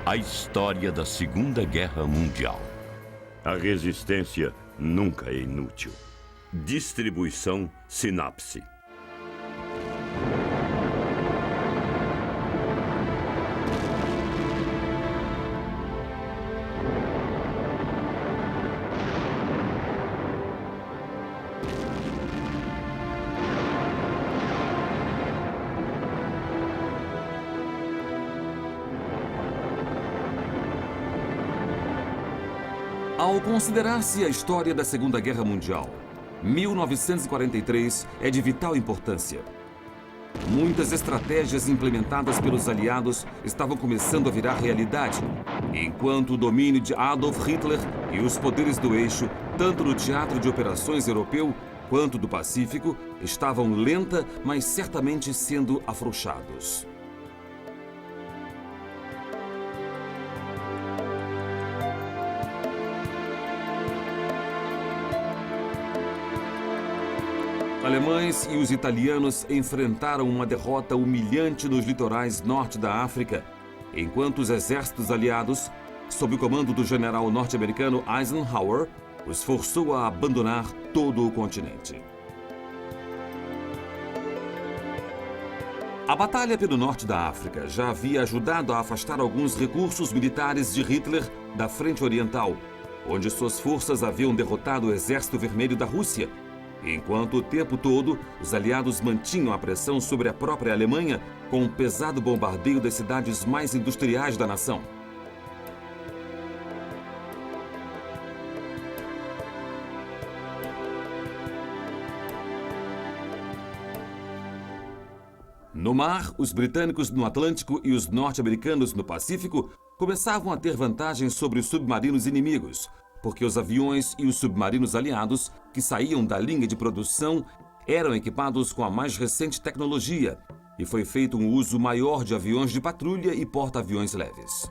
A história da Segunda Guerra Mundial. A resistência nunca é inútil. Distribuição Sinapse. Ao considerar-se a história da Segunda Guerra Mundial, 1943 é de vital importância. Muitas estratégias implementadas pelos aliados estavam começando a virar realidade, enquanto o domínio de Adolf Hitler e os poderes do eixo, tanto no teatro de operações europeu quanto do Pacífico, estavam lenta, mas certamente sendo afrouxados. Alemães e os italianos enfrentaram uma derrota humilhante nos litorais norte da África, enquanto os exércitos aliados, sob o comando do general norte-americano Eisenhower, os forçou a abandonar todo o continente. A batalha pelo norte da África já havia ajudado a afastar alguns recursos militares de Hitler da frente oriental, onde suas forças haviam derrotado o Exército Vermelho da Rússia, enquanto o tempo todo os aliados mantinham a pressão sobre a própria Alemanha com um pesado bombardeio das cidades mais industriais da nação. No mar, os britânicos no Atlântico e os norte-americanos no Pacífico começavam a ter vantagem sobre os submarinos inimigos, porque os aviões e os submarinos aliados que saíam da linha de produção eram equipados com a mais recente tecnologia e foi feito um uso maior de aviões de patrulha e porta-aviões leves.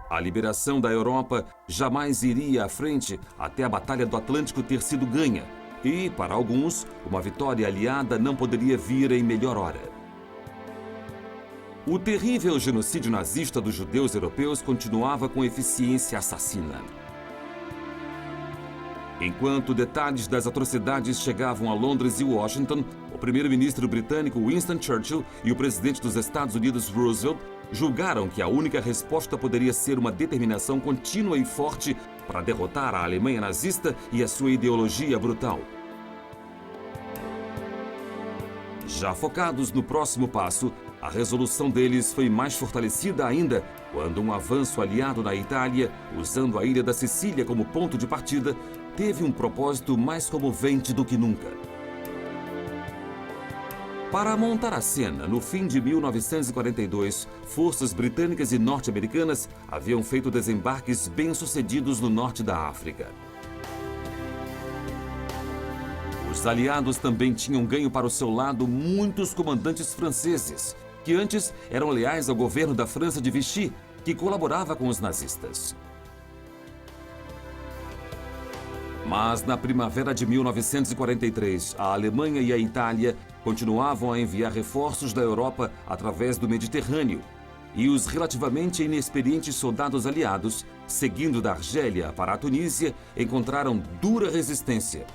A liberação da Europa jamais iria à frente até a Batalha do Atlântico ter sido ganha e, para alguns, uma vitória aliada não poderia vir em melhor hora. O terrível genocídio nazista dos judeus europeus continuava com eficiência assassina. Enquanto detalhes das atrocidades chegavam a Londres e Washington, o primeiro-ministro britânico Winston Churchill e o presidente dos Estados Unidos Roosevelt julgaram que a única resposta poderia ser uma determinação contínua e forte para derrotar a Alemanha nazista e a sua ideologia brutal. Já focados no próximo passo, a resolução deles foi mais fortalecida ainda quando um avanço aliado na Itália, usando a ilha da Sicília como ponto de partida, teve um propósito mais comovente do que nunca. Para montar a cena, no fim de 1942, forças britânicas e norte-americanas haviam feito desembarques bem-sucedidos no norte da África. Os aliados também tinham ganho para o seu lado muitos comandantes franceses, que antes eram leais ao governo da França de Vichy, que colaborava com os nazistas. Mas na primavera de 1943, a Alemanha e a Itália continuavam a enviar reforços da Europa através do Mediterrâneo, e os relativamente inexperientes soldados aliados, seguindo da Argélia para a Tunísia, encontraram dura resistência.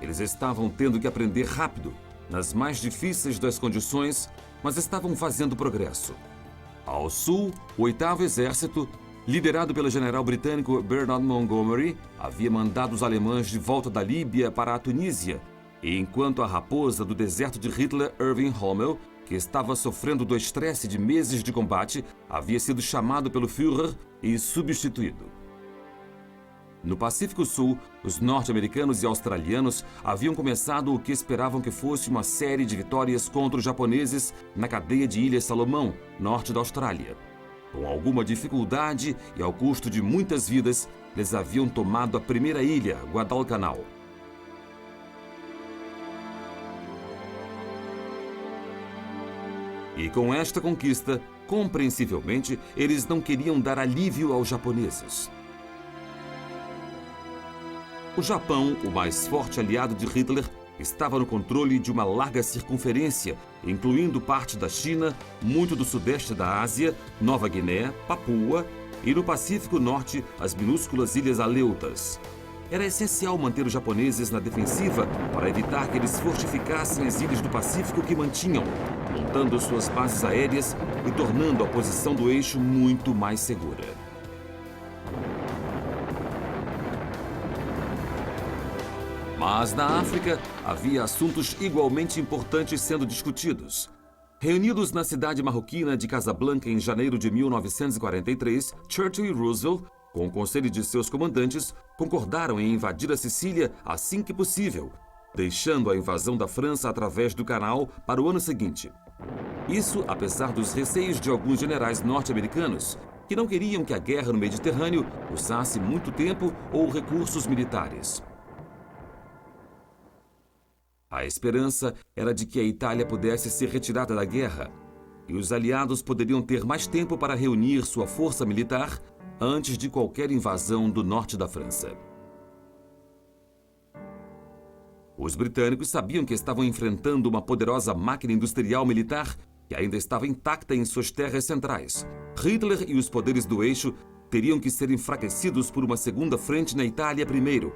Eles estavam tendo que aprender rápido, nas mais difíceis das condições, mas estavam fazendo progresso. Ao sul, o 8º Exército, liderado pelo general britânico Bernard Montgomery, havia mandado os alemães de volta da Líbia para a Tunísia, e enquanto a raposa do deserto de Hitler, Erwin Rommel, que estava sofrendo do estresse de meses de combate, havia sido chamado pelo Führer e substituído. No Pacífico Sul, os norte-americanos e australianos haviam começado o que esperavam que fosse uma série de vitórias contra os japoneses na cadeia de Ilhas Salomão, norte da Austrália. Com alguma dificuldade e ao custo de muitas vidas, eles haviam tomado a primeira ilha, Guadalcanal. E com esta conquista, compreensivelmente, eles não queriam dar alívio aos japoneses. O Japão, o mais forte aliado de Hitler, estava no controle de uma larga circunferência, incluindo parte da China, muito do sudeste da Ásia, Nova Guiné, Papua e no Pacífico Norte as minúsculas Ilhas Aleutas. Era essencial manter os japoneses na defensiva para evitar que eles fortificassem as ilhas do Pacífico que mantinham, montando suas bases aéreas e tornando a posição do eixo muito mais segura. Mas na África havia assuntos igualmente importantes sendo discutidos. Reunidos na cidade marroquina de Casablanca em janeiro de 1943, Churchill e Roosevelt, com o conselho de seus comandantes, concordaram em invadir a Sicília assim que possível, deixando a invasão da França através do canal para o ano seguinte. Isso apesar dos receios de alguns generais norte-americanos, que não queriam que a guerra no Mediterrâneo usasse muito tempo ou recursos militares. A esperança era de que a Itália pudesse ser retirada da guerra e os aliados poderiam ter mais tempo para reunir sua força militar antes de qualquer invasão do norte da França. Os britânicos sabiam que estavam enfrentando uma poderosa máquina industrial militar que ainda estava intacta em suas terras centrais. Hitler e os poderes do eixo teriam que ser enfraquecidos por uma segunda frente na Itália primeiro,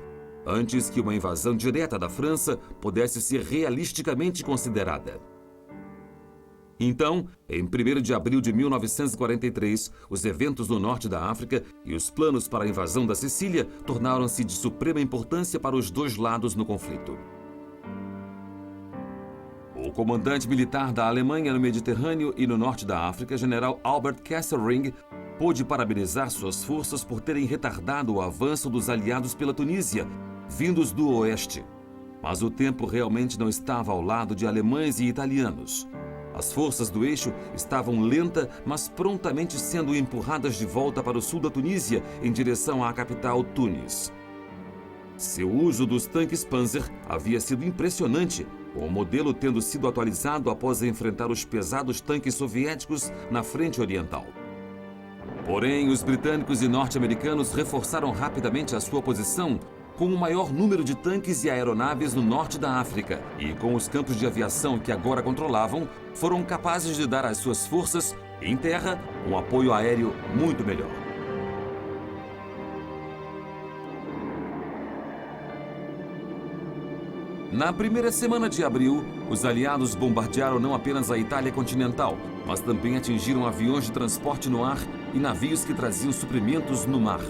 antes que uma invasão direta da França pudesse ser realisticamente considerada. Então, em 1º de abril de 1943, os eventos no norte da África e os planos para a invasão da Sicília tornaram-se de suprema importância para os dois lados no conflito. O comandante militar da Alemanha no Mediterrâneo e no norte da África, general Albert Kesselring, pôde parabenizar suas forças por terem retardado o avanço dos aliados pela Tunísia, vindos do oeste. Mas o tempo realmente não estava ao lado de alemães e italianos. As forças do eixo estavam lenta, mas prontamente sendo empurradas de volta para o sul da Tunísia, em direção à capital Tunis. Seu uso dos tanques Panzer havia sido impressionante, com o modelo tendo sido atualizado após enfrentar os pesados tanques soviéticos na frente oriental. Porém, os britânicos e norte-americanos reforçaram rapidamente a sua posição, com o maior número de tanques e aeronaves no norte da África e com os campos de aviação que agora controlavam, foram capazes de dar às suas forças, em terra, um apoio aéreo muito melhor. Na primeira semana de abril, os aliados bombardearam não apenas a Itália continental, mas também atingiram aviões de transporte no ar e navios que traziam suprimentos no mar.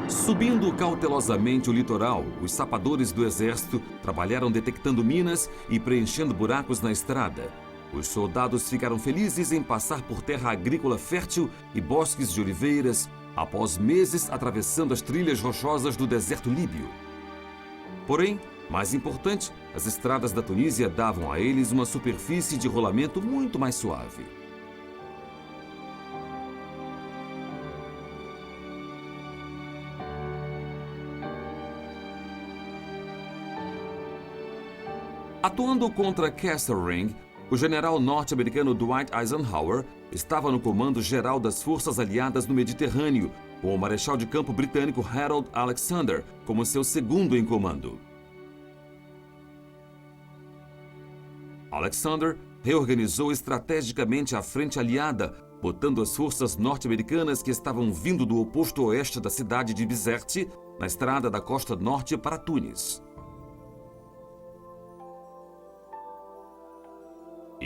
Subindo cautelosamente o litoral, os sapadores do exército trabalharam detectando minas e preenchendo buracos na estrada. Os soldados ficaram felizes em passar por terra agrícola fértil e bosques de oliveiras, após meses atravessando as trilhas rochosas do deserto líbio. Porém, mais importante, as estradas da Tunísia davam a eles uma superfície de rolamento muito mais suave. Atuando contra Kesselring, o general norte-americano Dwight Eisenhower estava no comando geral das forças aliadas no Mediterrâneo, com o marechal de campo britânico Harold Alexander como seu segundo em comando. Alexander reorganizou estrategicamente a frente aliada, botando as forças norte-americanas que estavam vindo do oposto oeste da cidade de Bizerte, na estrada da costa norte para Tunis.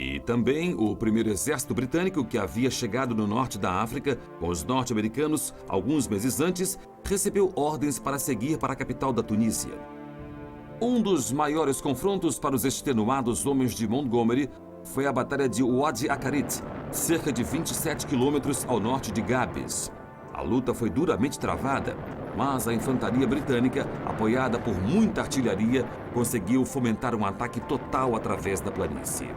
E também o primeiro exército britânico, que havia chegado no norte da África com os norte-americanos alguns meses antes, recebeu ordens para seguir para a capital da Tunísia. Um dos maiores confrontos para os extenuados homens de Montgomery foi a Batalha de Wadi Akarit, cerca de 27 quilômetros ao norte de Gabes. A luta foi duramente travada, mas a infantaria britânica, apoiada por muita artilharia, conseguiu fomentar um ataque total através da planície.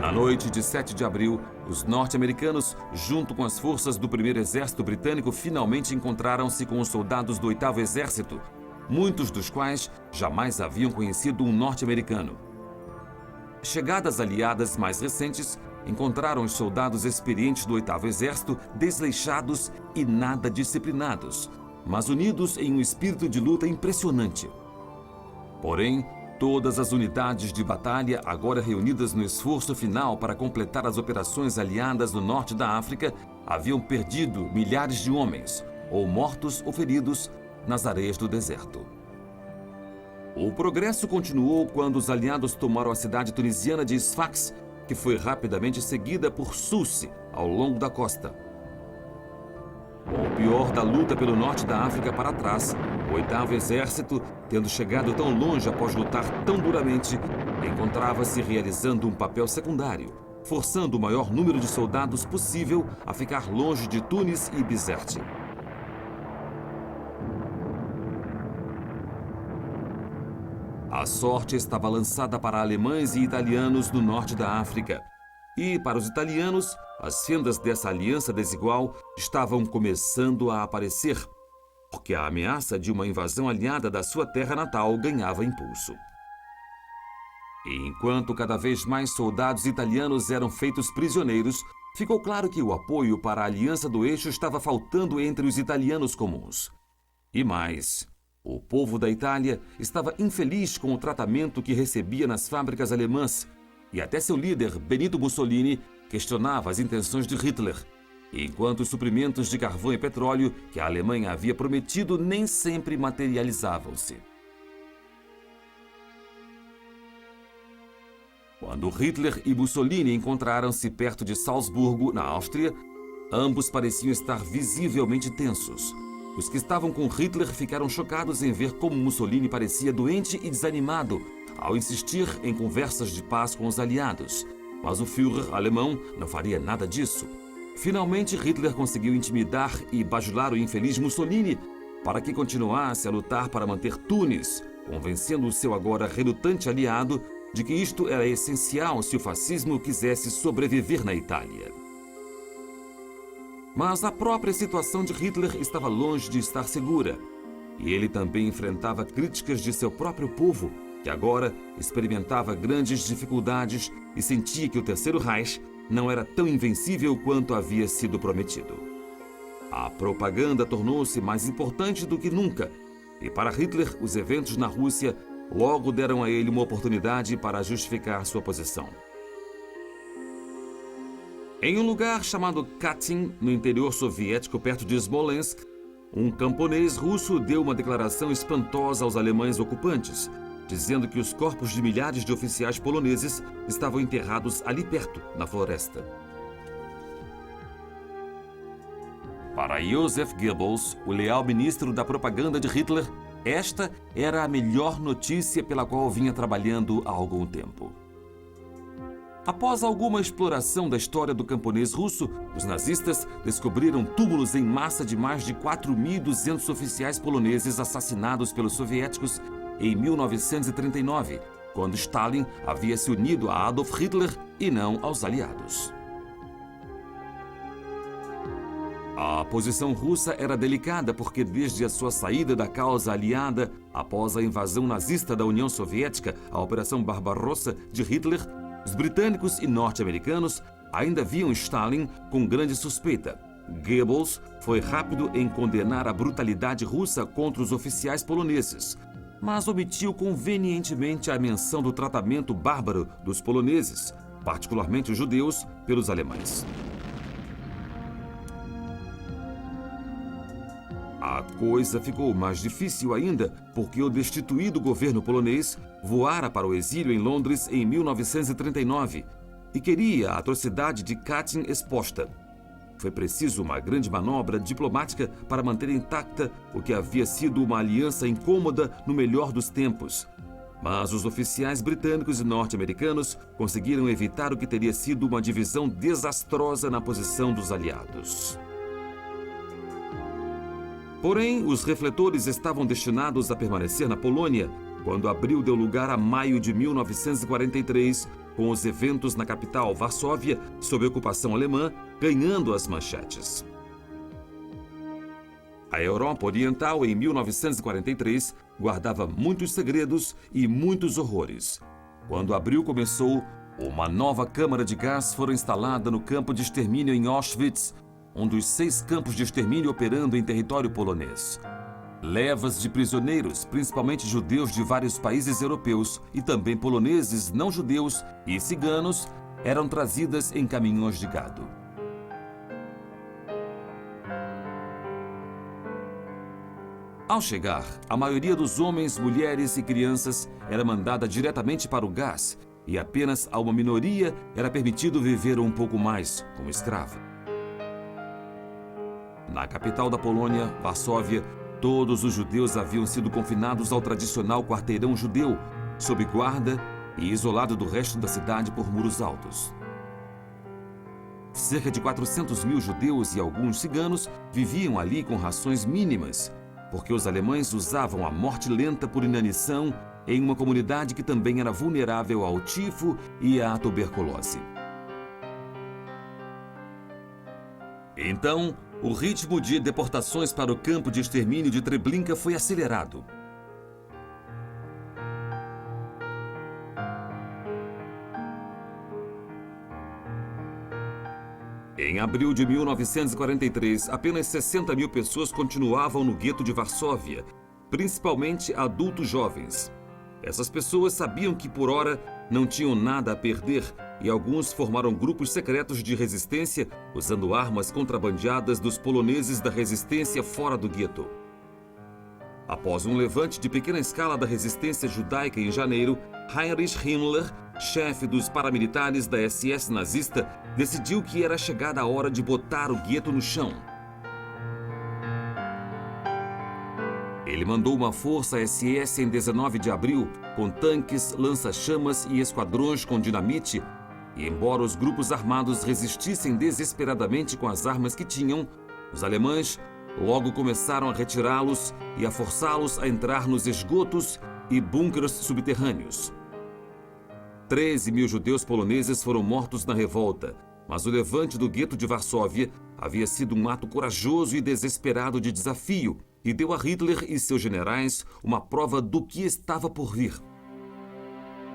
Na noite de 7 de abril, os norte-americanos, junto com as forças do primeiro exército britânico, finalmente encontraram-se com os soldados do 8º Exército, muitos dos quais jamais haviam conhecido um norte-americano. Chegadas aliadas mais recentes encontraram os soldados experientes do 8º Exército desleixados e nada disciplinados, mas unidos em um espírito de luta impressionante. Porém, todas as unidades de batalha, agora reunidas no esforço final para completar as operações aliadas no norte da África, haviam perdido milhares de homens, ou mortos ou feridos, nas areias do deserto. O progresso continuou quando os aliados tomaram a cidade tunisiana de Sfax, que foi rapidamente seguida por Sousse, ao longo da costa. O pior da luta pelo norte da África para trás, o 8º Exército, tendo chegado tão longe após lutar tão duramente, encontrava-se realizando um papel secundário, forçando o maior número de soldados possível a ficar longe de Tunis e Bizerte. A sorte estava lançada para alemães e italianos no norte da África. E, para os italianos, as fendas dessa aliança desigual estavam começando a aparecer, porque a ameaça de uma invasão aliada da sua terra natal ganhava impulso. E enquanto cada vez mais soldados italianos eram feitos prisioneiros, ficou claro que o apoio para a aliança do eixo estava faltando entre os italianos comuns. E mais, o povo da Itália estava infeliz com o tratamento que recebia nas fábricas alemãs, e até seu líder, Benito Mussolini, questionava as intenções de Hitler, enquanto os suprimentos de carvão e petróleo que a Alemanha havia prometido nem sempre materializavam-se. Quando Hitler e Mussolini encontraram-se perto de Salzburgo, na Áustria, ambos pareciam estar visivelmente tensos. Os que estavam com Hitler ficaram chocados em ver como Mussolini parecia doente e desanimado ao insistir em conversas de paz com os aliados. Mas o Führer alemão não faria nada disso. Finalmente, Hitler conseguiu intimidar e bajular o infeliz Mussolini para que continuasse a lutar para manter Tunis, convencendo o seu agora relutante aliado de que isto era essencial se o fascismo quisesse sobreviver na Itália. Mas a própria situação de Hitler estava longe de estar segura, e ele também enfrentava críticas de seu próprio povo, que agora experimentava grandes dificuldades e sentia que o Terceiro Reich não era tão invencível quanto havia sido prometido. A propaganda tornou-se mais importante do que nunca, e para Hitler, os eventos na Rússia logo deram a ele uma oportunidade para justificar sua posição. Em um lugar chamado Katyn, no interior soviético perto de Smolensk, um camponês russo deu uma declaração espantosa aos alemães ocupantes, dizendo que os corpos de milhares de oficiais poloneses estavam enterrados ali perto, na floresta. Para Joseph Goebbels, o leal ministro da propaganda de Hitler, esta era a melhor notícia pela qual vinha trabalhando há algum tempo. Após alguma exploração da história do camponês russo, os nazistas descobriram túmulos em massa de mais de 4.200 oficiais poloneses assassinados pelos soviéticos em 1939, quando Stalin havia se unido a Adolf Hitler e não aos aliados. A posição russa era delicada porque, desde a sua saída da causa aliada após a invasão nazista da União Soviética, a Operação Barbarossa de Hitler, os britânicos e norte-americanos ainda viam Stalin com grande suspeita. Goebbels foi rápido em condenar a brutalidade russa contra os oficiais poloneses, mas omitiu convenientemente a menção do tratamento bárbaro dos poloneses, particularmente os judeus, pelos alemães. A coisa ficou mais difícil ainda porque o destituído governo polonês voara para o exílio em Londres em 1939 e queria a atrocidade de Katyn exposta. Foi preciso uma grande manobra diplomática para manter intacta o que havia sido uma aliança incômoda no melhor dos tempos. Mas os oficiais britânicos e norte-americanos conseguiram evitar o que teria sido uma divisão desastrosa na posição dos aliados. Porém, os refletores estavam destinados a permanecer na Polônia quando abril deu lugar a maio de 1943, com os eventos na capital, Varsóvia, sob ocupação alemã, ganhando as manchetes. A Europa Oriental, em 1943, guardava muitos segredos e muitos horrores. Quando abril começou, uma nova câmara de gás foi instalada no campo de extermínio em Auschwitz, um dos 6 campos de extermínio operando em território polonês. Levas de prisioneiros, principalmente judeus de vários países europeus e também poloneses não judeus e ciganos, eram trazidas em caminhões de gado. Ao chegar, a maioria dos homens, mulheres e crianças era mandada diretamente para o gás e apenas a uma minoria era permitido viver um pouco mais como escravo. Na capital da Polônia, Varsóvia, todos os judeus haviam sido confinados ao tradicional quarteirão judeu, sob guarda e isolado do resto da cidade por muros altos. Cerca de 400 mil judeus e alguns ciganos viviam ali com rações mínimas, porque os alemães usavam a morte lenta por inanição em uma comunidade que também era vulnerável ao tifo e à tuberculose. Então, o ritmo de deportações para o campo de extermínio de Treblinka foi acelerado. Em abril de 1943, apenas 60 mil pessoas continuavam no gueto de Varsóvia, principalmente adultos jovens. Essas pessoas sabiam que, por hora, não tinham nada a perder e alguns formaram grupos secretos de resistência usando armas contrabandeadas dos poloneses da resistência fora do gueto. Após um levante de pequena escala da resistência judaica em janeiro, Heinrich Himmler, chefe dos paramilitares da SS nazista, decidiu que era chegada a hora de botar o gueto no chão. Ele mandou uma força SS em 19 de abril, com tanques, lança-chamas e esquadrões com dinamite, e embora os grupos armados resistissem desesperadamente com as armas que tinham, os alemães logo começaram a retirá-los e a forçá-los a entrar nos esgotos e bunkers subterrâneos. 13 mil judeus poloneses foram mortos na revolta, mas o levante do gueto de Varsóvia havia sido um ato corajoso e desesperado de desafio e deu a Hitler e seus generais uma prova do que estava por vir.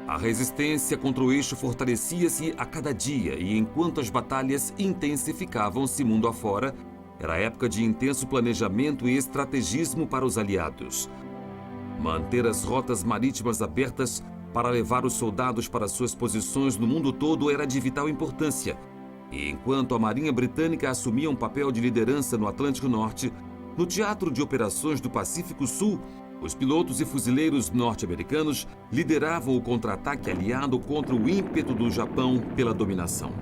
A resistência contra o eixo fortalecia-se a cada dia e enquanto as batalhas intensificavam-se mundo afora, era época de intenso planejamento e estrategismo para os aliados. Manter as rotas marítimas abertas para levar os soldados para suas posições no mundo todo era de vital importância. E enquanto a Marinha Britânica assumia um papel de liderança no Atlântico Norte, no Teatro de Operações do Pacífico Sul, os pilotos e fuzileiros norte-americanos lideravam o contra-ataque aliado contra o ímpeto do Japão pela dominação.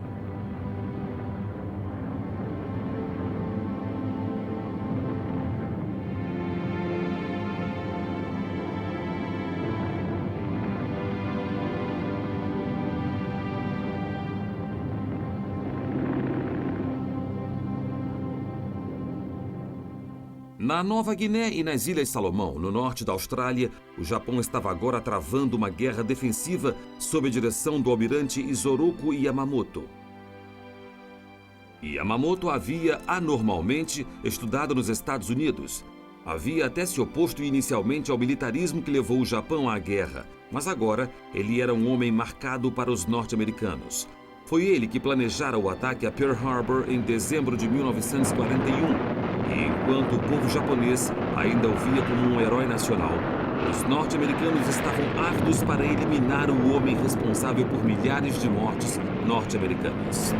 Na Nova Guiné e nas Ilhas Salomão, no norte da Austrália, o Japão estava agora travando uma guerra defensiva sob a direção do almirante Isoroku Yamamoto. Yamamoto havia anormalmente estudado nos Estados Unidos. Havia até se oposto inicialmente ao militarismo que levou o Japão à guerra, mas agora ele era um homem marcado para os norte-americanos. Foi ele que planejara o ataque a Pearl Harbor em dezembro de 1941. E enquanto o povo japonês ainda o via como um herói nacional, os norte-americanos estavam ávidos para eliminar o homem responsável por milhares de mortes norte-americanas.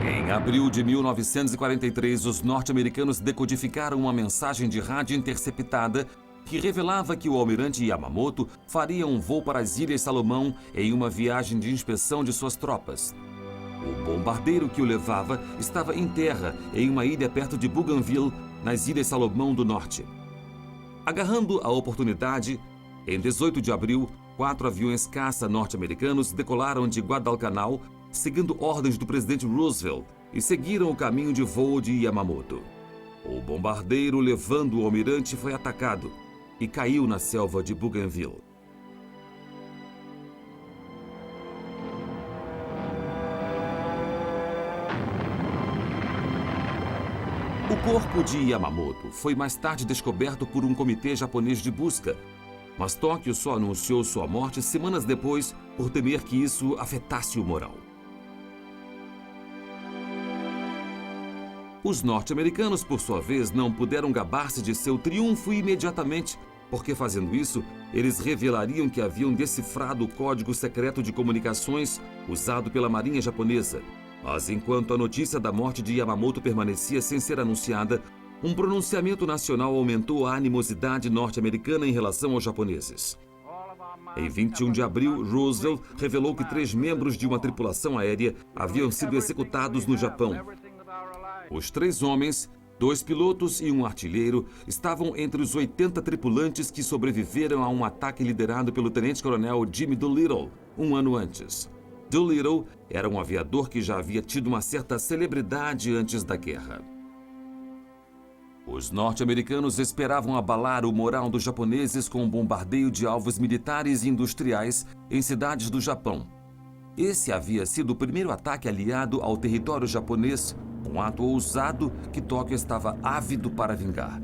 Em abril de 1943, os norte-americanos decodificaram uma mensagem de rádio interceptada que revelava que o almirante Yamamoto faria um voo para as Ilhas Salomão em uma viagem de inspeção de suas tropas. O bombardeiro que o levava estava em terra em uma ilha perto de Bougainville, nas Ilhas Salomão do Norte. Agarrando a oportunidade, em 18 de abril, 4 aviões caça norte-americanos decolaram de Guadalcanal, seguindo ordens do presidente Roosevelt, e seguiram o caminho de voo de Yamamoto. O bombardeiro levando o almirante foi atacado e caiu na selva de Bougainville. corpo de Yamamoto foi mais tarde descoberto por um comitê japonês de busca, mas Tóquio só anunciou sua morte semanas depois por temer que isso afetasse o moral. Os norte-americanos, por sua vez, não puderam gabar-se de seu triunfo imediatamente, porque fazendo isso, eles revelariam que haviam decifrado o código secreto de comunicações usado pela Marinha Japonesa. Mas enquanto a notícia da morte de Yamamoto permanecia sem ser anunciada, um pronunciamento nacional aumentou a animosidade norte-americana em relação aos japoneses. Em 21 de abril, Roosevelt revelou que 3 membros de uma tripulação aérea haviam sido executados no Japão. Os 3 homens, 2 pilotos e um artilheiro, estavam entre os 80 tripulantes que sobreviveram a um ataque liderado pelo tenente-coronel Jimmy Doolittle, um ano antes. Doolittle era um aviador que já havia tido uma certa celebridade antes da guerra. Os norte-americanos esperavam abalar o moral dos japoneses com um bombardeio de alvos militares e industriais em cidades do Japão. Esse havia sido o primeiro ataque aliado ao território japonês, um ato ousado que Tóquio estava ávido para vingar.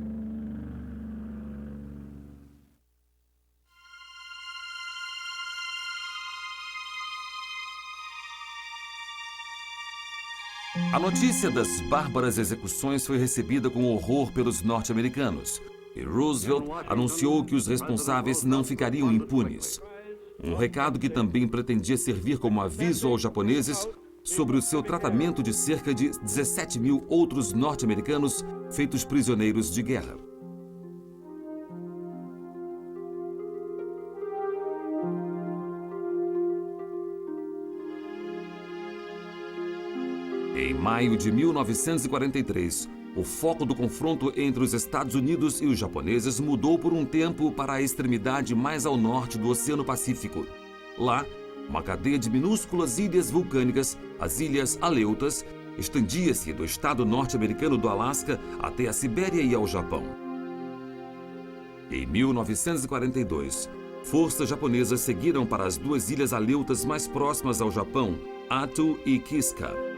A notícia das bárbaras execuções foi recebida com horror pelos norte-americanos, e Roosevelt anunciou que os responsáveis não ficariam impunes. Um recado que também pretendia servir como aviso aos japoneses sobre o seu tratamento de cerca de 17 mil outros norte-americanos feitos prisioneiros de guerra. Em maio de 1943, o foco do confronto entre os Estados Unidos e os japoneses mudou por um tempo para a extremidade mais ao norte do Oceano Pacífico. Lá, uma cadeia de minúsculas ilhas vulcânicas, as Ilhas Aleutas, estendia-se do estado norte-americano do Alasca até a Sibéria e ao Japão. Em 1942, forças japonesas seguiram para as 2 ilhas Aleutas mais próximas ao Japão, Attu e Kiska.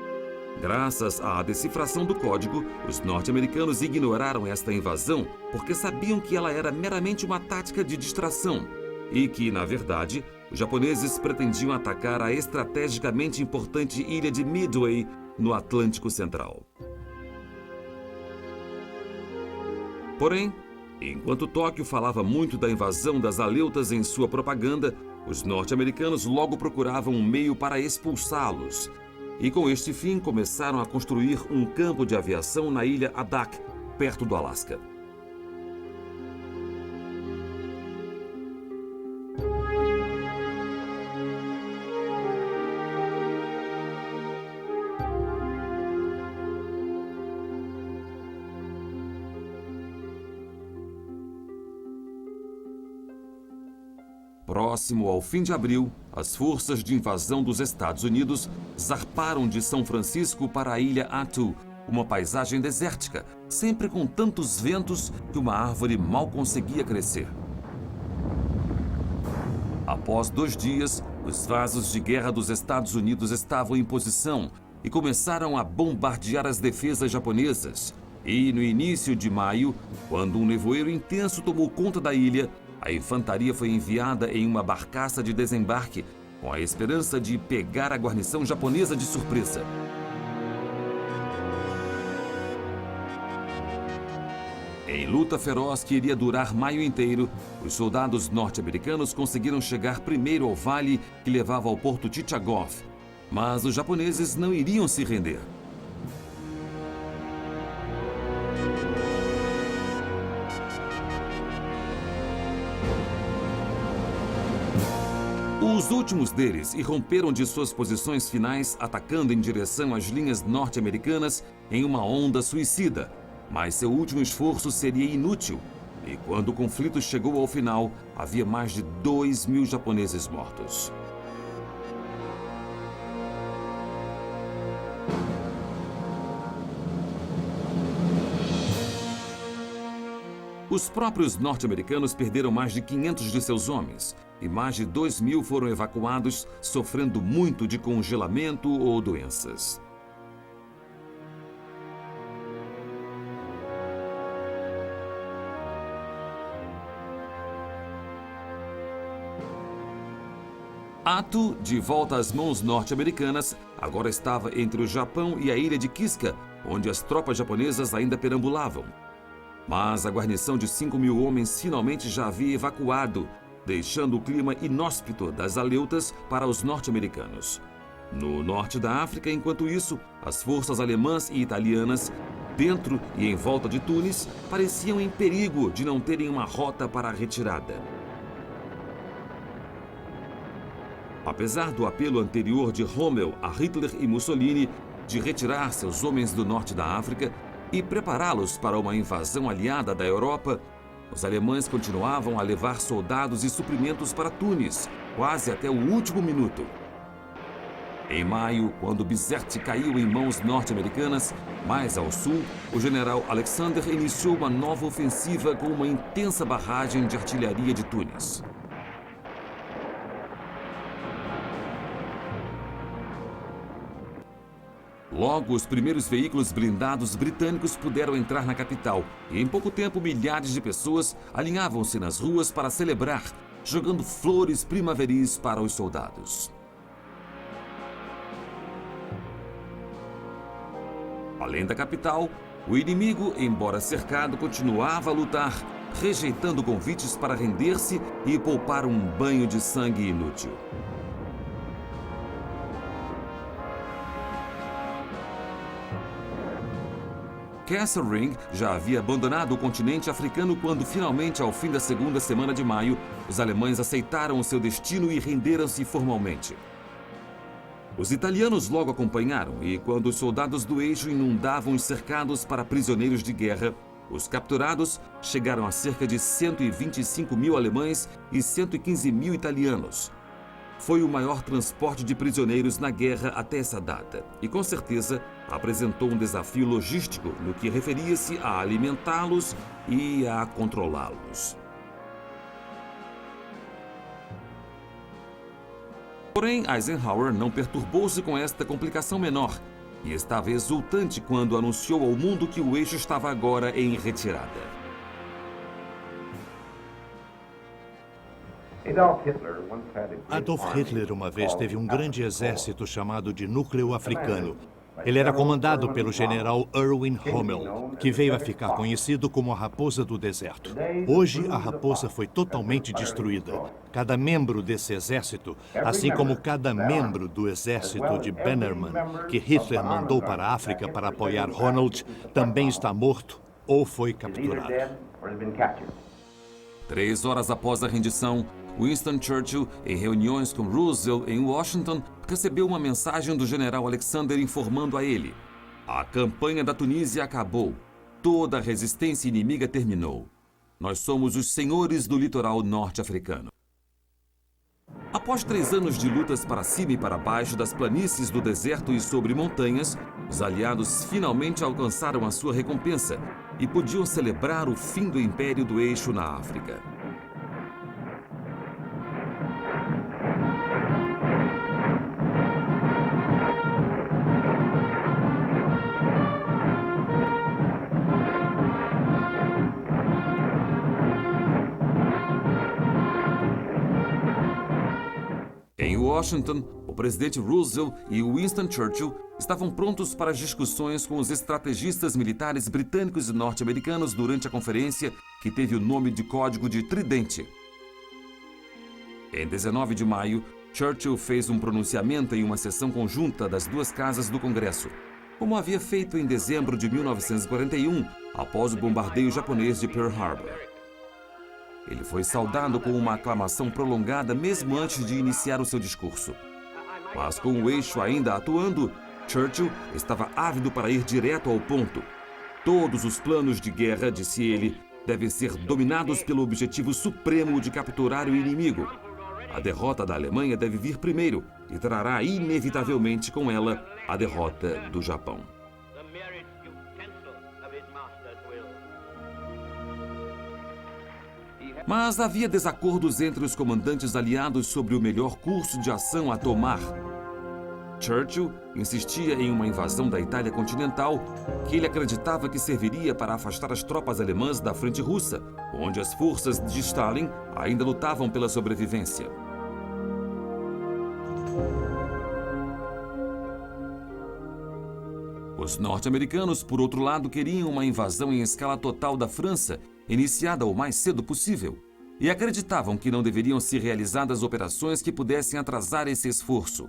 Graças à decifração do código, os norte-americanos ignoraram esta invasão porque sabiam que ela era meramente uma tática de distração e que, na verdade, os japoneses pretendiam atacar a estrategicamente importante ilha de Midway, no Atlântico Central. Porém, enquanto Tóquio falava muito da invasão das Aleutas em sua propaganda, os norte-americanos logo procuravam um meio para expulsá-los. E com este fim começaram a construir um campo de aviação na ilha Adak, perto do Alasca. Próximo ao fim de abril, as forças de invasão dos Estados Unidos zarparam de São Francisco para a ilha Attu, uma paisagem desértica, sempre com tantos ventos que uma árvore mal conseguia crescer. Após 2 dias, os vasos de guerra dos Estados Unidos estavam em posição e começaram a bombardear as defesas japonesas. E no início de maio, quando um nevoeiro intenso tomou conta da ilha, a infantaria foi enviada em uma barcaça de desembarque, com a esperança de pegar a guarnição japonesa de surpresa. Em luta feroz que iria durar maio inteiro, os soldados norte-americanos conseguiram chegar primeiro ao vale que levava ao porto de Chagov, mas os japoneses não iriam se render. Os últimos deles irromperam de suas posições finais, atacando em direção às linhas norte-americanas em uma onda suicida. Mas seu último esforço seria inútil, e quando o conflito chegou ao final, havia mais de 2.000 japoneses mortos. Os próprios norte-americanos perderam mais de 500 de seus homens, e mais de 2.000 foram evacuados, sofrendo muito de congelamento ou doenças. Attu, de volta às mãos norte-americanas, agora estava entre o Japão e a ilha de Kiska, onde as tropas japonesas ainda perambulavam. Mas a guarnição de 5.000 homens finalmente já havia evacuado, deixando o clima inóspito das Aleutas para os norte-americanos. No norte da África, enquanto isso, as forças alemãs e italianas, dentro e em volta de Tunis, pareciam em perigo de não terem uma rota para a retirada. Apesar do apelo anterior de Rommel a Hitler e Mussolini de retirar seus homens do norte da África e prepará-los para uma invasão aliada da Europa, os alemães continuavam a levar soldados e suprimentos para Tunis, quase até o último minuto. Em maio, quando Bizerte caiu em mãos norte-americanas, mais ao sul, o general Alexander iniciou uma nova ofensiva com uma intensa barragem de artilharia de Tunis. Logo, os primeiros veículos blindados britânicos puderam entrar na capital e, em pouco tempo, milhares de pessoas alinhavam-se nas ruas para celebrar, jogando flores primaveris para os soldados. Além da capital, o inimigo, embora cercado, continuava a lutar, rejeitando convites para render-se e poupar um banho de sangue inútil. Kesselring já havia abandonado o continente africano quando, finalmente, ao fim da segunda semana de maio, os alemães aceitaram o seu destino e renderam-se formalmente. Os italianos logo acompanharam e, quando os soldados do eixo inundavam os cercados para prisioneiros de guerra, os capturados chegaram a cerca de 125.000 alemães e 115.000 italianos. Foi o maior transporte de prisioneiros na guerra até essa data e, com certeza, apresentou um desafio logístico no que referia-se a alimentá-los e a controlá-los. Porém, Eisenhower não perturbou-se com esta complicação menor e estava exultante quando anunciou ao mundo que o eixo estava agora em retirada. Adolf Hitler uma vez teve um grande exército chamado de Núcleo Africano. Ele era comandado pelo general Erwin Rommel, que veio a ficar conhecido como a Raposa do Deserto. Hoje, a raposa foi totalmente destruída. Cada membro desse exército, assim como cada membro do exército de Bannerman, que Hitler mandou para a África para apoiar Ronald, também está morto ou foi capturado. 3 horas após a rendição, Winston Churchill, em reuniões com Roosevelt em Washington, recebeu uma mensagem do general Alexander informando a ele: a campanha da Tunísia acabou. Toda a resistência inimiga terminou. Nós somos os senhores do litoral norte-africano. Após 3 anos de lutas para cima e para baixo das planícies do deserto e sobre montanhas, os aliados finalmente alcançaram a sua recompensa e podiam celebrar o fim do Império do Eixo na África. Em Washington, o presidente Roosevelt e Winston Churchill estavam prontos para as discussões com os estrategistas militares britânicos e norte-americanos durante a conferência que teve o nome de código de Tridente. Em 19 de maio, Churchill fez um pronunciamento em uma sessão conjunta das duas casas do Congresso, como havia feito em dezembro de 1941, após o bombardeio japonês de Pearl Harbor. Ele foi saudado com uma aclamação prolongada mesmo antes de iniciar o seu discurso. Mas com o eixo ainda atuando, Churchill estava ávido para ir direto ao ponto. Todos os planos de guerra, disse ele, devem ser dominados pelo objetivo supremo de capturar o inimigo. A derrota da Alemanha deve vir primeiro e trará inevitavelmente com ela a derrota do Japão. Mas havia desacordos entre os comandantes aliados sobre o melhor curso de ação a tomar. Churchill insistia em uma invasão da Itália continental, que ele acreditava que serviria para afastar as tropas alemãs da frente russa, onde as forças de Stalin ainda lutavam pela sobrevivência. Os norte-americanos, por outro lado, queriam uma invasão em escala total da França, iniciada o mais cedo possível, e acreditavam que não deveriam ser realizadas operações que pudessem atrasar esse esforço.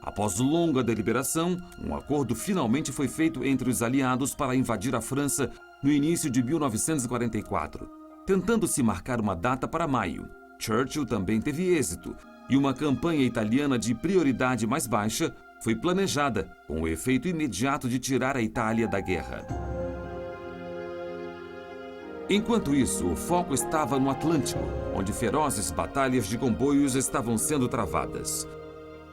Após longa deliberação, um acordo finalmente foi feito entre os aliados para invadir a França no início de 1944, tentando-se marcar uma data para maio. Churchill também teve êxito, e uma campanha italiana de prioridade mais baixa foi planejada, com o efeito imediato de tirar a Itália da guerra. Enquanto isso, o foco estava no Atlântico, onde ferozes batalhas de comboios estavam sendo travadas.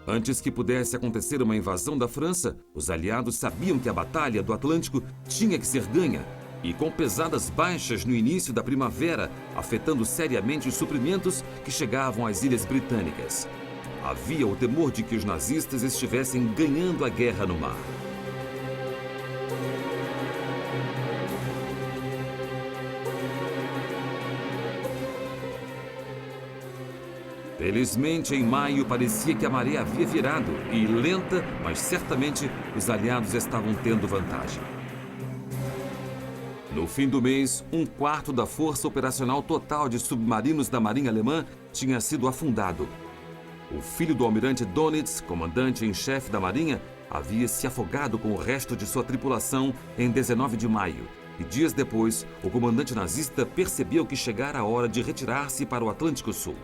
Antes que pudesse acontecer uma invasão da França, os aliados sabiam que a Batalha do Atlântico tinha que ser ganha, e com pesadas baixas no início da primavera, afetando seriamente os suprimentos que chegavam às Ilhas Britânicas. Havia o temor de que os nazistas estivessem ganhando a guerra no mar. Felizmente, em maio, parecia que a maré havia virado e, lenta, mas certamente, os aliados estavam tendo vantagem. No fim do mês, 1/4 da força operacional total de submarinos da Marinha Alemã tinha sido afundado. O filho do almirante Dönitz, comandante em chefe da Marinha, havia se afogado com o resto de sua tripulação em 19 de maio. E dias depois, o comandante nazista percebeu que chegara a hora de retirar-se para o Atlântico Sul.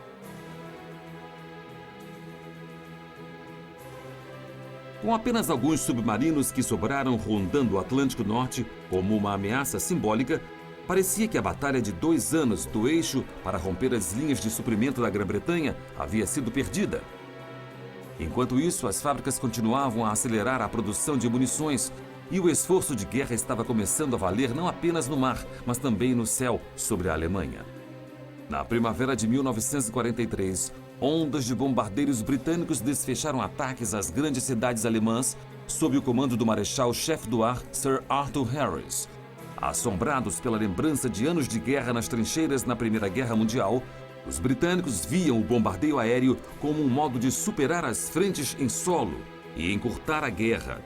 Com apenas alguns submarinos que sobraram rondando o Atlântico Norte como uma ameaça simbólica, parecia que a batalha de 2 anos do eixo para romper as linhas de suprimento da Grã-Bretanha havia sido perdida. Enquanto isso, as fábricas continuavam a acelerar a produção de munições e o esforço de guerra estava começando a valer não apenas no mar, mas também no céu sobre a Alemanha. Na primavera de 1943, ondas de bombardeiros britânicos desfecharam ataques às grandes cidades alemãs sob o comando do marechal-chefe do ar Sir Arthur Harris. Assombrados pela lembrança de anos de guerra nas trincheiras na Primeira Guerra Mundial, os britânicos viam o bombardeio aéreo como um modo de superar as frentes em solo e encurtar a guerra.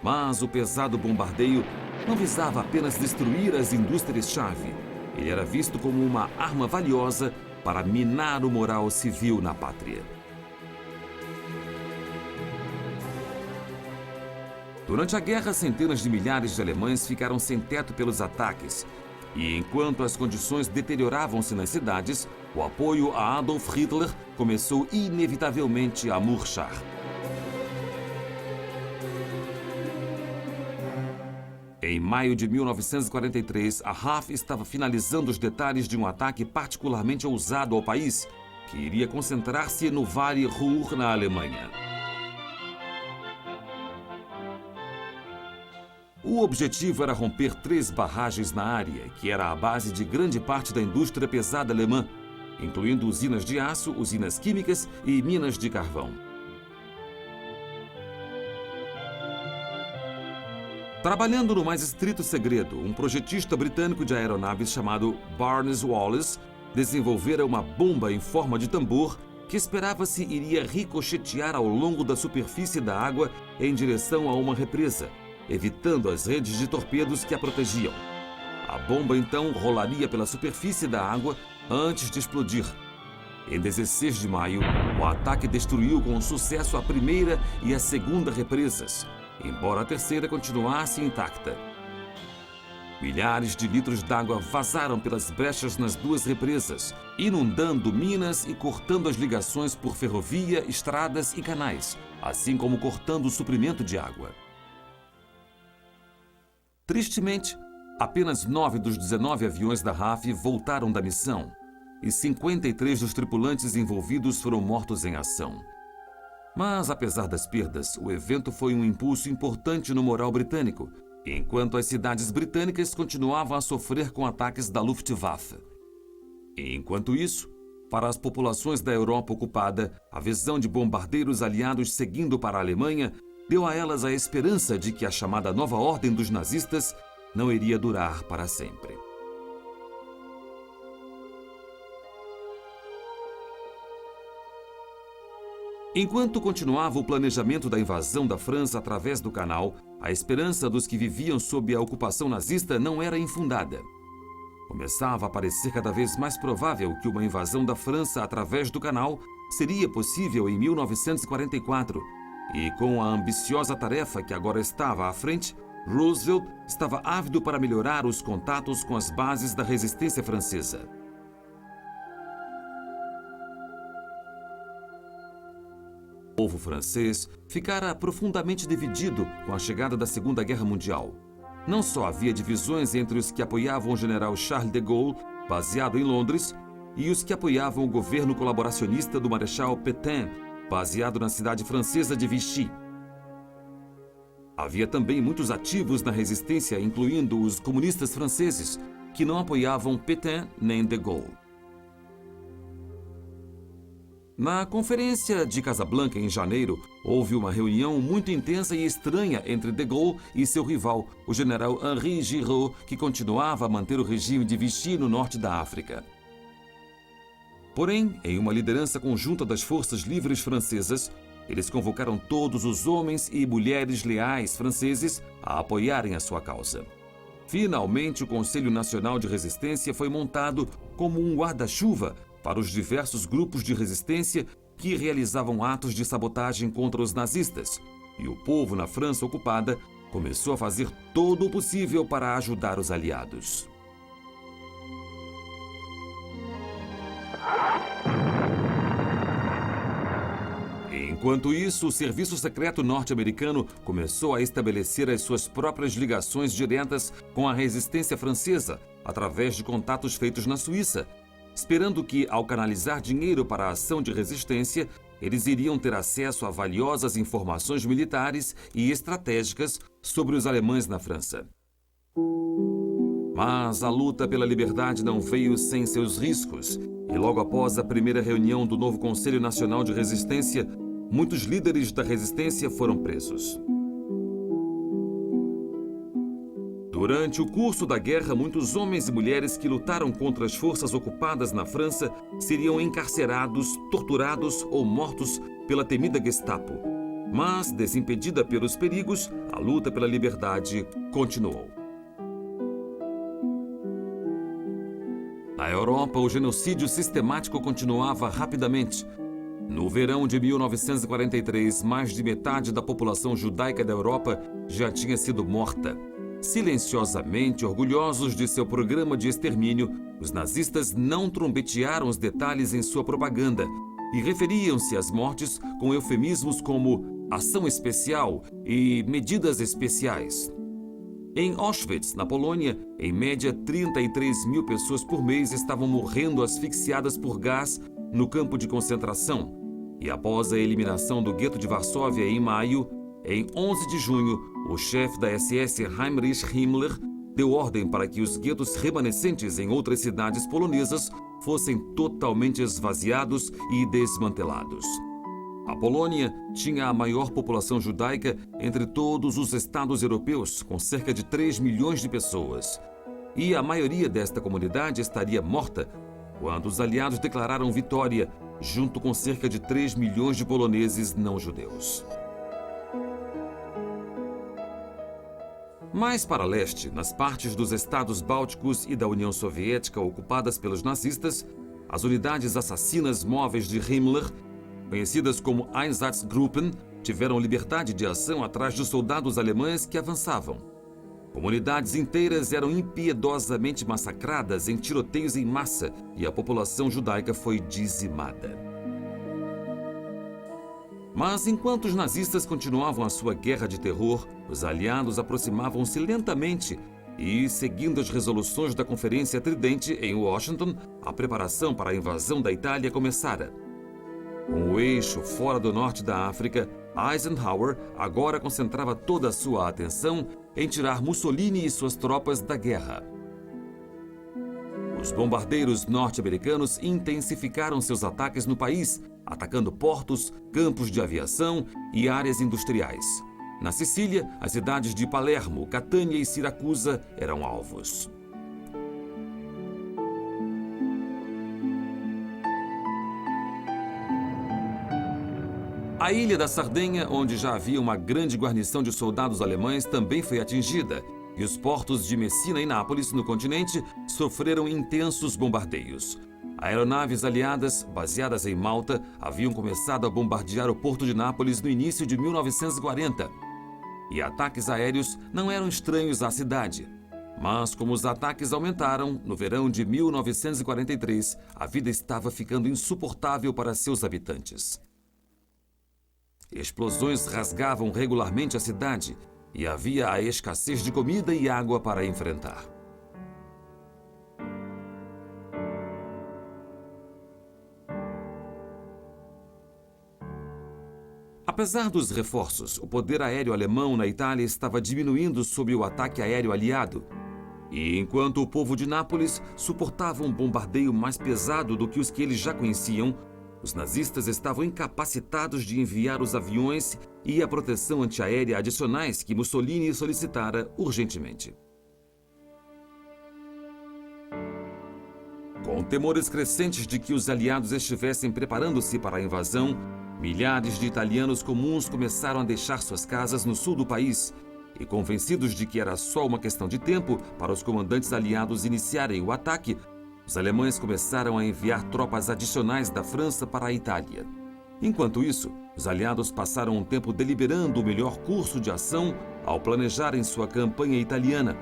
Mas o pesado bombardeio não visava apenas destruir as indústrias-chave. Ele era visto como uma arma valiosa para minar o moral civil na pátria. Durante a guerra, centenas de milhares de alemães ficaram sem teto pelos ataques. E enquanto as condições deterioravam-se nas cidades, o apoio a Adolf Hitler começou inevitavelmente a murchar. Em maio de 1943, a RAF estava finalizando os detalhes de um ataque particularmente ousado ao país, que iria concentrar-se no Vale Ruhr, na Alemanha. O objetivo era romper 3 barragens na área, que era a base de grande parte da indústria pesada alemã, incluindo usinas de aço, usinas químicas e minas de carvão. Trabalhando no mais estrito segredo, um projetista britânico de aeronaves chamado Barnes Wallis desenvolvera uma bomba em forma de tambor que esperava-se iria ricochetear ao longo da superfície da água em direção a uma represa, evitando as redes de torpedos que a protegiam. A bomba então rolaria pela superfície da água antes de explodir. Em 16 de maio, o ataque destruiu com sucesso a primeira e a segunda represas, embora a terceira continuasse intacta. Milhares de litros d'água vazaram pelas brechas nas 2 represas, inundando minas e cortando as ligações por ferrovia, estradas e canais, assim como cortando o suprimento de água. Tristemente, apenas 9 dos 19 aviões da RAF voltaram da missão e 53 dos tripulantes envolvidos foram mortos em ação. Mas, apesar das perdas, o evento foi um impulso importante no moral britânico, enquanto as cidades britânicas continuavam a sofrer com ataques da Luftwaffe. Enquanto isso, para as populações da Europa ocupada, a visão de bombardeiros aliados seguindo para a Alemanha deu a elas a esperança de que a chamada nova ordem dos nazistas não iria durar para sempre. Enquanto continuava o planejamento da invasão da França através do canal, a esperança dos que viviam sob a ocupação nazista não era infundada. Começava a parecer cada vez mais provável que uma invasão da França através do canal seria possível em 1944, e com a ambiciosa tarefa que agora estava à frente, Roosevelt estava ávido para melhorar os contatos com as bases da resistência francesa. O povo francês ficara profundamente dividido com a chegada da Segunda Guerra Mundial. Não só havia divisões entre os que apoiavam o general Charles de Gaulle, baseado em Londres, e os que apoiavam o governo colaboracionista do Marechal Pétain, baseado na cidade francesa de Vichy. Havia também muitos ativos na resistência, incluindo os comunistas franceses, que não apoiavam Pétain nem de Gaulle. Na Conferência de Casablanca, em janeiro, houve uma reunião muito intensa e estranha entre de Gaulle e seu rival, o general Henri Giraud, que continuava a manter o regime de Vichy no norte da África. Porém, em uma liderança conjunta das forças livres francesas, eles convocaram todos os homens e mulheres leais franceses a apoiarem a sua causa. Finalmente, o Conselho Nacional de Resistência foi montado como um guarda-chuva para os diversos grupos de resistência que realizavam atos de sabotagem contra os nazistas, e o povo na França ocupada começou a fazer todo o possível para ajudar os aliados. Enquanto isso, o Serviço Secreto norte-americano começou a estabelecer as suas próprias ligações diretas com a resistência francesa, através de contatos feitos na Suíça, esperando que, ao canalizar dinheiro para a ação de resistência, eles iriam ter acesso a valiosas informações militares e estratégicas sobre os alemães na França. Mas a luta pela liberdade não veio sem seus riscos, e logo após a primeira reunião do novo Conselho Nacional de Resistência, muitos líderes da resistência foram presos. Durante o curso da guerra, muitos homens e mulheres que lutaram contra as forças ocupadas na França seriam encarcerados, torturados ou mortos pela temida Gestapo. Mas, desimpedida pelos perigos, a luta pela liberdade continuou. Na Europa, o genocídio sistemático continuava rapidamente. No verão de 1943, mais de metade da população judaica da Europa já tinha sido morta. Silenciosamente orgulhosos de seu programa de extermínio, os nazistas não trombetearam os detalhes em sua propaganda e referiam-se às mortes com eufemismos como ação especial e medidas especiais. Em Auschwitz, na Polônia, em média 33 mil pessoas por mês estavam morrendo asfixiadas por gás no campo de concentração. E após a eliminação do gueto de Varsóvia em maio, em 11 de junho, o chefe da SS Heinrich Himmler deu ordem para que os guetos remanescentes em outras cidades polonesas fossem totalmente esvaziados e desmantelados. A Polônia tinha a maior população judaica entre todos os estados europeus, com cerca de 3 milhões de pessoas. E a maioria desta comunidade estaria morta quando os aliados declararam vitória, junto com cerca de 3 milhões de poloneses não-judeus. Mais para leste, nas partes dos estados bálticos e da União Soviética ocupadas pelos nazistas, as unidades assassinas móveis de Himmler, conhecidas como Einsatzgruppen, tiveram liberdade de ação atrás de soldados alemães que avançavam. Comunidades inteiras eram impiedosamente massacradas em tiroteios em massa e a população judaica foi dizimada. Mas enquanto os nazistas continuavam a sua guerra de terror, os aliados aproximavam-se lentamente e, seguindo as resoluções da Conferência Tridente em Washington, a preparação para a invasão da Itália começara. Com o eixo fora do norte da África, Eisenhower agora concentrava toda a sua atenção em tirar Mussolini e suas tropas da guerra. Os bombardeiros norte-americanos intensificaram seus ataques no país, atacando portos, campos de aviação e áreas industriais. Na Sicília, as cidades de Palermo, Catânia e Siracusa eram alvos. A ilha da Sardenha, onde já havia uma grande guarnição de soldados alemães, também foi atingida, e os portos de Messina e Nápoles, no continente, sofreram intensos bombardeios. Aeronaves aliadas, baseadas em Malta, haviam começado a bombardear o porto de Nápoles no início de 1940. E ataques aéreos não eram estranhos à cidade. Mas, como os ataques aumentaram, no verão de 1943, a vida estava ficando insuportável para seus habitantes. Explosões rasgavam regularmente a cidade e havia a escassez de comida e água para enfrentar. Apesar dos reforços, o poder aéreo alemão na Itália estava diminuindo sob o ataque aéreo aliado. E enquanto o povo de Nápoles suportava um bombardeio mais pesado do que os que eles já conheciam, os nazistas estavam incapacitados de enviar os aviões e a proteção antiaérea adicionais que Mussolini solicitara urgentemente. Com temores crescentes de que os aliados estivessem preparando-se para a invasão, milhares de italianos comuns começaram a deixar suas casas no sul do país e, convencidos de que era só uma questão de tempo para os comandantes aliados iniciarem o ataque, os alemães começaram a enviar tropas adicionais da França para a Itália. Enquanto isso, os aliados passaram um tempo deliberando o melhor curso de ação ao planejarem sua campanha italiana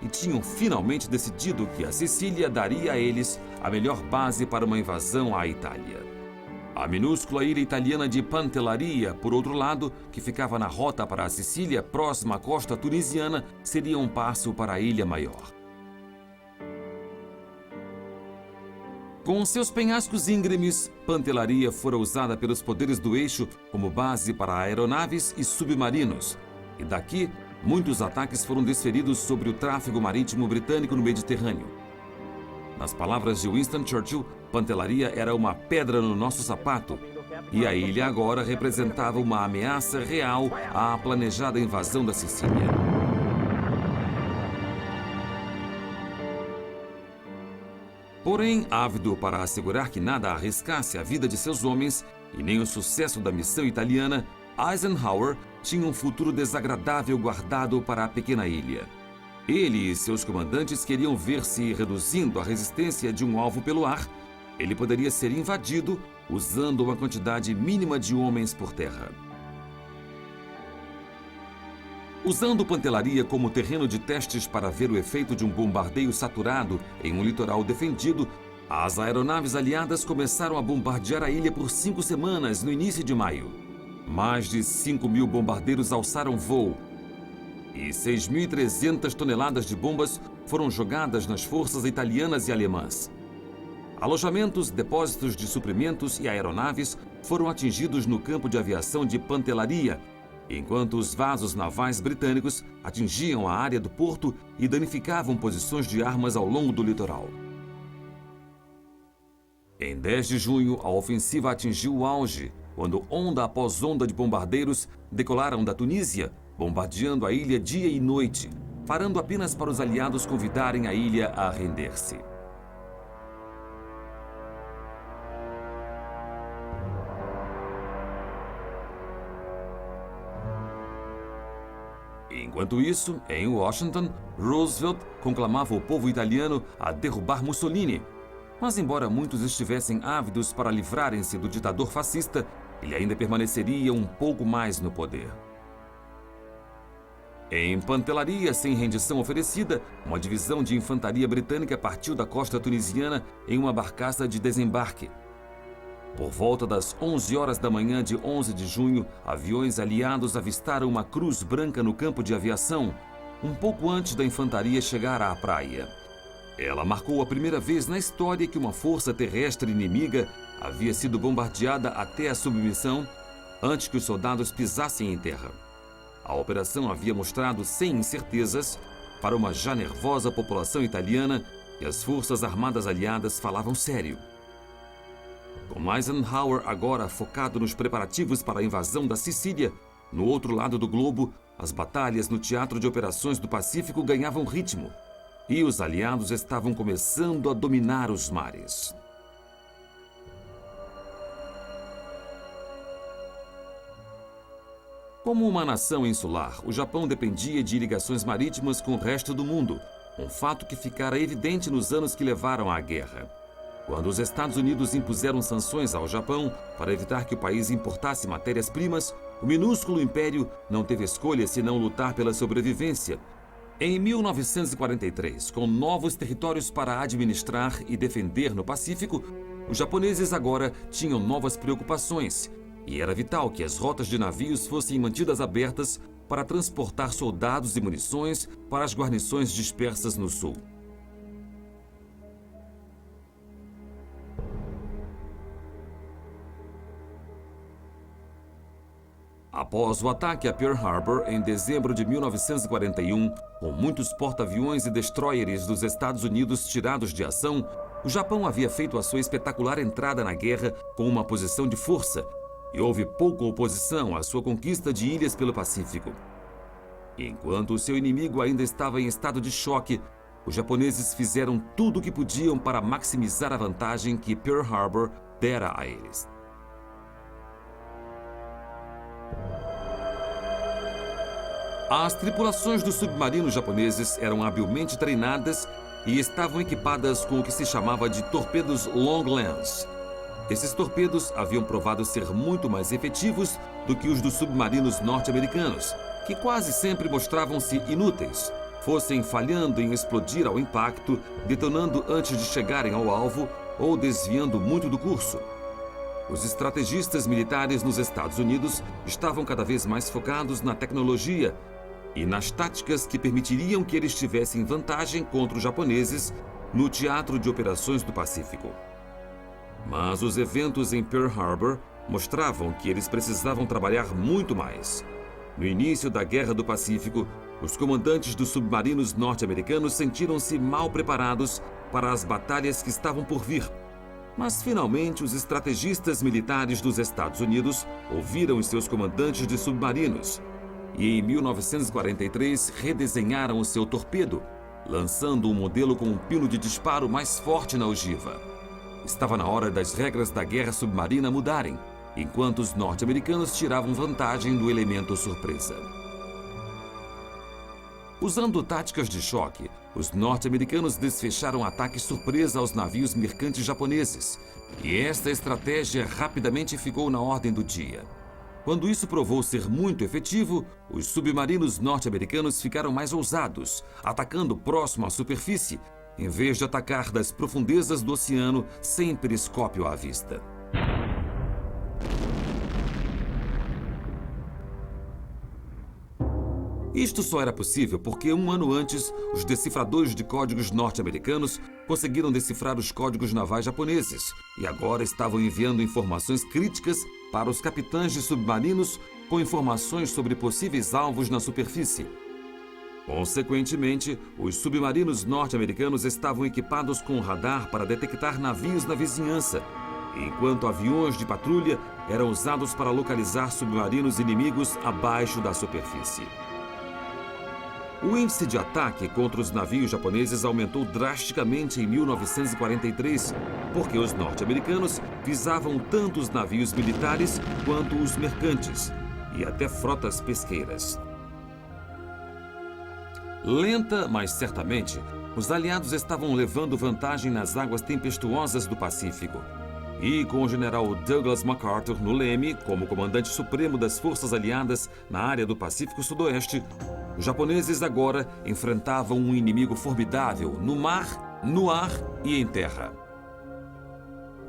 e tinham finalmente decidido que a Sicília daria a eles a melhor base para uma invasão à Itália. A minúscula ilha italiana de Pantelleria, por outro lado, que ficava na rota para a Sicília, próxima à costa tunisiana, seria um passo para a ilha maior. Com seus penhascos íngremes, Pantelleria fora usada pelos poderes do eixo como base para aeronaves e submarinos. E daqui, muitos ataques foram desferidos sobre o tráfego marítimo britânico no Mediterrâneo. Nas palavras de Winston Churchill, Pantelleria era uma pedra no nosso sapato, e a ilha agora representava uma ameaça real à planejada invasão da Sicília. Porém, ávido para assegurar que nada arriscasse a vida de seus homens e nem o sucesso da missão italiana, Eisenhower tinha um futuro desagradável guardado para a pequena ilha. Ele e seus comandantes queriam ver-se reduzindo a resistência de um alvo pelo ar. Ele poderia ser invadido usando uma quantidade mínima de homens por terra. Usando Pantelleria como terreno de testes para ver o efeito de um bombardeio saturado em um litoral defendido, as aeronaves aliadas começaram a bombardear a ilha por 5 semanas no início de maio. Mais de 5.000 bombardeiros alçaram voo e 6.300 toneladas de bombas foram jogadas nas forças italianas e alemãs. Alojamentos, depósitos de suprimentos e aeronaves foram atingidos no campo de aviação de Pantelleria, enquanto os vasos navais britânicos atingiam a área do porto e danificavam posições de armas ao longo do litoral. Em 10 de junho, a ofensiva atingiu o auge, quando onda após onda de bombardeiros decolaram da Tunísia, bombardeando a ilha dia e noite, parando apenas para os aliados convidarem a ilha a render-se. Enquanto isso, em Washington, Roosevelt conclamava o povo italiano a derrubar Mussolini. Mas embora muitos estivessem ávidos para livrarem-se do ditador fascista, ele ainda permaneceria um pouco mais no poder. Em Pantelleria, sem rendição oferecida, uma divisão de infantaria britânica partiu da costa tunisiana em uma barcaça de desembarque. Por volta das 11 horas da manhã de 11 de junho, aviões aliados avistaram uma cruz branca no campo de aviação, um pouco antes da infantaria chegar à praia. Ela marcou a primeira vez na história que uma força terrestre inimiga havia sido bombardeada até a submissão antes que os soldados pisassem em terra. A operação havia mostrado, sem incertezas, para uma já nervosa população italiana que as forças armadas aliadas falavam sério. Com Eisenhower agora focado nos preparativos para a invasão da Sicília, no outro lado do globo, as batalhas no Teatro de Operações do Pacífico ganhavam ritmo e os aliados estavam começando a dominar os mares. . . . . 。 . 。 . 。 . 。 . 。 . . . . 。 . . . . . . . . . . . . . . . 。 . . 。 . . . 。 . 。 . 。 . . 。 . . . 。 . . . . . . Como uma nação insular, o Japão dependia de ligações marítimas com o resto do mundo, um fato que ficara evidente nos anos que levaram à guerra. Quando os Estados Unidos impuseram sanções ao Japão para evitar que o país importasse matérias-primas, o minúsculo império não teve escolha senão lutar pela sobrevivência. Em 1943, com novos territórios para administrar e defender no Pacífico, os japoneses agora tinham novas preocupações, e era vital que as rotas de navios fossem mantidas abertas para transportar soldados e munições para as guarnições dispersas no sul. Após o ataque a Pearl Harbor em dezembro de 1941, com muitos porta-aviões e destroyers dos Estados Unidos tirados de ação, o Japão havia feito a sua espetacular entrada na guerra com uma posição de força, e houve pouca oposição à sua conquista de ilhas pelo Pacífico. Enquanto o seu inimigo ainda estava em estado de choque, os japoneses fizeram tudo o que podiam para maximizar a vantagem que Pearl Harbor dera a eles. As tripulações dos submarinos japoneses eram habilmente treinadas e estavam equipadas com o que se chamava de torpedos long lance. Esses torpedos haviam provado ser muito mais efetivos do que os dos submarinos norte-americanos, que quase sempre mostravam-se inúteis, fossem falhando em explodir ao impacto, detonando antes de chegarem ao alvo ou desviando muito do curso. Os estrategistas militares nos Estados Unidos estavam cada vez mais focados na tecnologia e nas táticas que permitiriam que eles tivessem vantagem contra os japoneses no teatro de operações do Pacífico. Mas os eventos em Pearl Harbor mostravam que eles precisavam trabalhar muito mais. No início da Guerra do Pacífico, os comandantes dos submarinos norte-americanos sentiram-se mal preparados para as batalhas que estavam por vir. Mas, finalmente, os estrategistas militares dos Estados Unidos ouviram os seus comandantes de submarinos e, em 1943, redesenharam o seu torpedo, lançando um modelo com um pino de disparo mais forte na ogiva. Estava na hora das regras da guerra submarina mudarem, enquanto os norte-americanos tiravam vantagem do elemento surpresa. Usando táticas de choque, os norte-americanos desfecharam ataques surpresa aos navios mercantes japoneses, e esta estratégia rapidamente ficou na ordem do dia. Quando isso provou ser muito efetivo, os submarinos norte-americanos ficaram mais ousados, atacando próximo à superfície, em vez de atacar das profundezas do oceano sem periscópio à vista. Isto só era possível porque, um ano antes, os decifradores de códigos norte-americanos conseguiram decifrar os códigos navais japoneses e agora estavam enviando informações críticas para os capitães de submarinos com informações sobre possíveis alvos na superfície. Consequentemente, os submarinos norte-americanos estavam equipados com radar para detectar navios na vizinhança, enquanto aviões de patrulha eram usados para localizar submarinos inimigos abaixo da superfície. O índice de ataque contra os navios japoneses aumentou drasticamente em 1943, porque os norte-americanos visavam tanto os navios militares quanto os mercantes, e até frotas pesqueiras. Lenta, mas certamente, os aliados estavam levando vantagem nas águas tempestuosas do Pacífico. E com o general Douglas MacArthur no leme, como comandante supremo das forças aliadas na área do Pacífico Sudoeste, os japoneses agora enfrentavam um inimigo formidável no mar, no ar e em terra.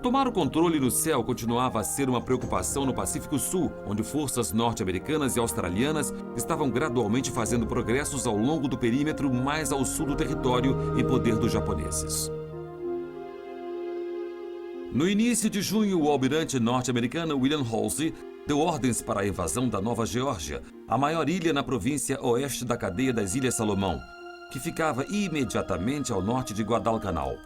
Tomar o controle no céu continuava a ser uma preocupação no Pacífico Sul, onde forças norte-americanas e australianas estavam gradualmente fazendo progressos ao longo do perímetro mais ao sul do território em poder dos japoneses. No início de junho, o almirante norte-americano William Halsey deu ordens para a invasão da Nova Geórgia, a maior ilha na província oeste da cadeia das Ilhas Salomão, que ficava imediatamente ao norte de Guadalcanal.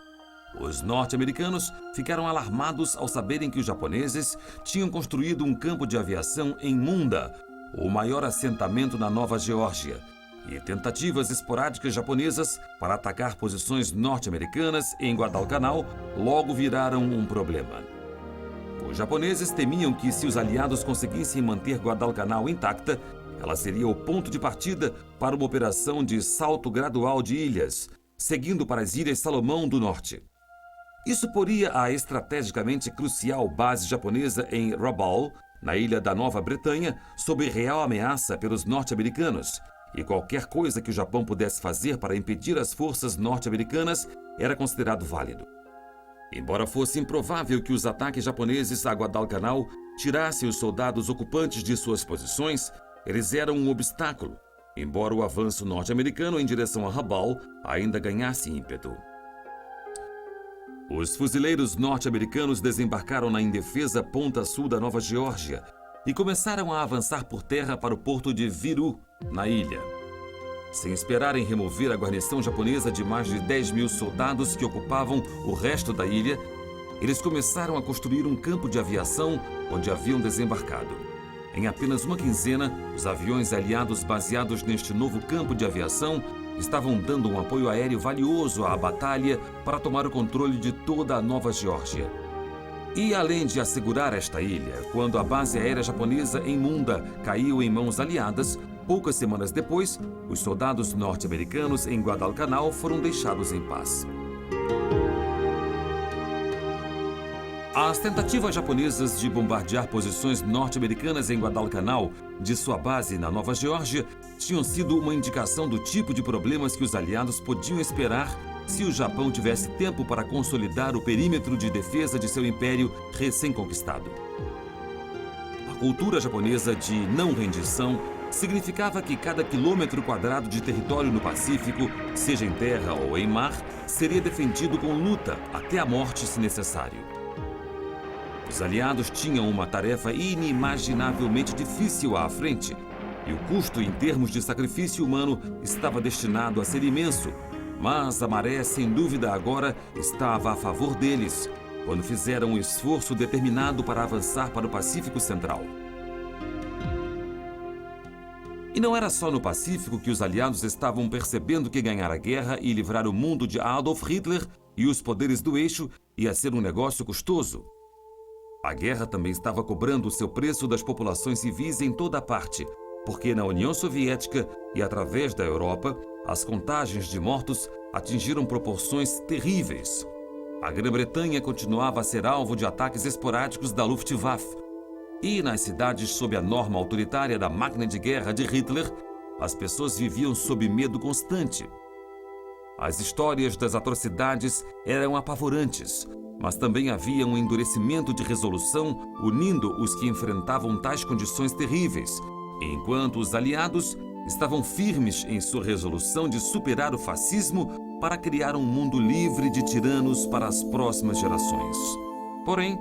Os norte-americanos ficaram alarmados ao saberem que os japoneses tinham construído um campo de aviação em Munda, o maior assentamento na Nova Geórgia, e tentativas esporádicas japonesas para atacar posições norte-americanas em Guadalcanal logo viraram um problema. Os japoneses temiam que, se os aliados conseguissem manter Guadalcanal intacta, Ela seria o ponto de partida para uma operação de salto gradual de ilhas, seguindo para as Ilhas Salomão do Norte. Isso poria a estrategicamente crucial base japonesa em Rabaul, na ilha da Nova Bretanha, sob real ameaça pelos norte-americanos, e qualquer coisa que o Japão pudesse fazer para impedir as forças norte-americanas era considerado válido. Embora fosse improvável que os ataques japoneses a Guadalcanal tirassem os soldados ocupantes de suas posições, eles eram um obstáculo, embora o avanço norte-americano em direção a Rabaul ainda ganhasse ímpeto. Os fuzileiros norte-americanos desembarcaram na indefesa ponta sul da Nova Geórgia e começaram a avançar por terra para o porto de Viru, na ilha. Sem esperarem remover a guarnição japonesa de mais de 10.000 soldados que ocupavam o resto da ilha, eles começaram a construir um campo de aviação onde haviam desembarcado. Em apenas uma quinzena, os aviões aliados baseados neste novo campo de aviação estavam dando um apoio aéreo valioso à batalha para tomar o controle de toda a Nova Geórgia. E além de assegurar esta ilha, quando a base aérea japonesa em Munda caiu em mãos aliadas, poucas semanas depois, os soldados norte-americanos em Guadalcanal foram deixados em paz. As tentativas japonesas de bombardear posições norte-americanas em Guadalcanal, de sua base na Nova Geórgia, tinham sido uma indicação do tipo de problemas que os aliados podiam esperar se o Japão tivesse tempo para consolidar o perímetro de defesa de seu império recém-conquistado. A cultura japonesa de não rendição significava que cada quilômetro quadrado de território no Pacífico, seja em terra ou em mar, seria defendido com luta até a morte se necessário. Os aliados tinham uma tarefa inimaginavelmente difícil à frente, e o custo em termos de sacrifício humano estava destinado a ser imenso, mas a maré, sem dúvida, agora estava a favor deles, quando fizeram um esforço determinado para avançar para o Pacífico Central. E não era só no Pacífico que os aliados estavam percebendo que ganhar a guerra e livrar o mundo de Adolf Hitler e os poderes do eixo ia ser um negócio custoso. A guerra também estava cobrando o seu preço das populações civis em toda a parte, porque na União Soviética e através da Europa, as contagens de mortos atingiram proporções terríveis. A Grã-Bretanha continuava a ser alvo de ataques esporádicos da Luftwaffe. E nas cidades sob a norma autoritária da máquina de guerra de Hitler, as pessoas viviam sob medo constante. As histórias das atrocidades eram apavorantes, mas também havia um endurecimento de resolução unindo os que enfrentavam tais condições terríveis, enquanto os aliados estavam firmes em sua resolução de superar o fascismo para criar um mundo livre de tiranos para as próximas gerações. Porém,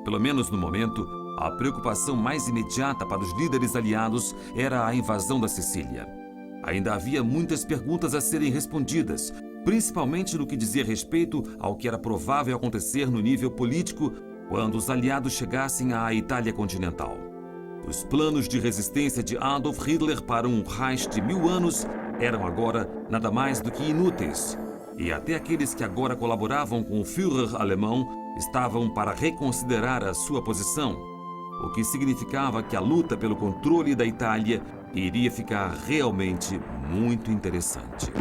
pelo menos no momento, a preocupação mais imediata para os líderes aliados era a invasão da Sicília. Ainda havia muitas perguntas a serem respondidas, principalmente no que dizia respeito ao que era provável acontecer no nível político quando os aliados chegassem à Itália continental. Os planos de resistência de Adolf Hitler para um Reich de 1000 anos eram agora nada mais do que inúteis, e até aqueles que agora colaboravam com o Führer alemão estavam para reconsiderar a sua posição, o que significava que a luta pelo controle da Itália iria ficar realmente muito interessante.